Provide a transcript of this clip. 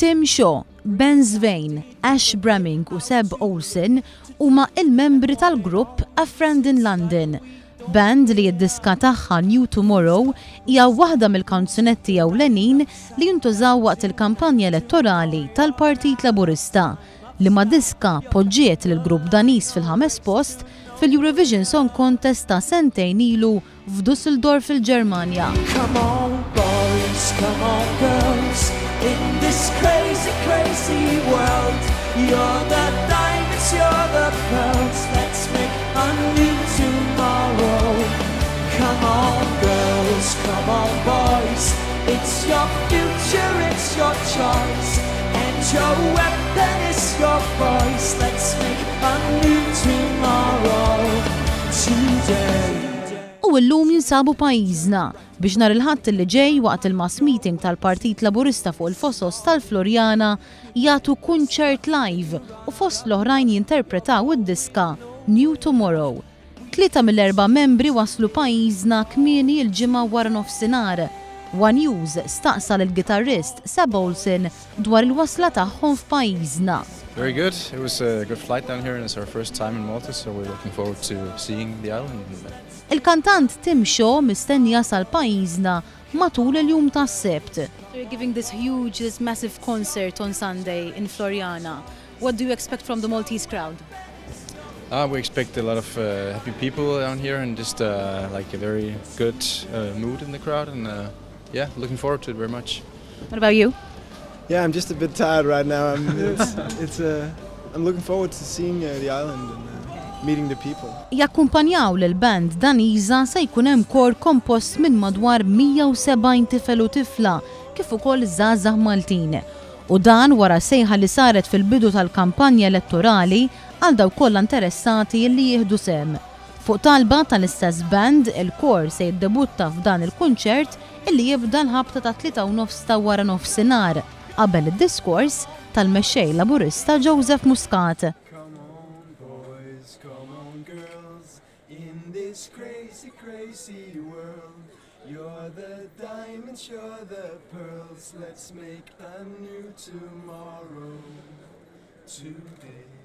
Tim Shaw, Ben Svein, Ash Breming u Seb Olsen huma il-membri tal-grupp A Friend in London. Band li d-diska tagħha New Tomorrow hija waħda mill-kanzunetti ewlenin li jintużaw waqt il-kampanja elettorali tal-Partit Laburista li ma' diska poġġiet lill-grupp Danis fil-5 post fil-Eurovision Song Contest ta' sentejn ilu f'Dusseldorf fil-Ġermanja. Come on boys, come on girls, in this crazy, crazy world. You're the diamonds, you're the pearls, let's make a new tomorrow. Come on girls, come on boys, it's your future, it's your choice, and your weapon is your voice. Let's make a new tomorrow today. U llum jinsabu pajjiżna biex nhar il-Ħadd li ġej waqt il-mass meeting tal-Partit Laburista fuq il-Fosos tal-Floriana jagħtu kuncert live u fost l-oħrajn jinterpretaw id-diska New Tomorrow. 3 mill-4 membri waslu pajjiżna kmieni l-ġimgħa wara nofsinhar. One News staqsal il-gitarrist Seb Olsen dwar il-wasla tagħhom f'pajjiżna. Very good. It was a good flight down here and it's our first time in Malta, so we're looking forward to seeing the island. Il-kantant Tim Shaw mistenni jasal pajjiżna matul il-jum tas-Sebt. So you're giving this massive concert on Sunday in Floriana. What do you expect from the Maltese crowd? We expect a lot of happy people down here and just like a very good mood in the crowd, and yeah, looking forward to it very much. What about you? Yeah, I'm just a bit tired right now. I'm looking forward to seeing the island and meeting the people. Jakkumpanjaw l-band Daniża se jkun hemm kor kompost minn madwar 170 tifel u tifla kif ukoll żgħażagħ Maltin. U dan wara sejħa li saret fil-bidu tal-kampanja elettorali għal dawk kollha interessati li jieħdu sem. Fuq talba tal-istess band, il-kor se jiddebutta f'dan il-kunċert illi jibda l-ħabta ta' 3:30 ta' wara nofsinhar qabel id-diskors tal-mexxej Laburista Joseph Muscat. Come on boys, come on girls, in this crazy, crazy world. You're the diamonds, you're the pearls, let's make a new tomorrow today.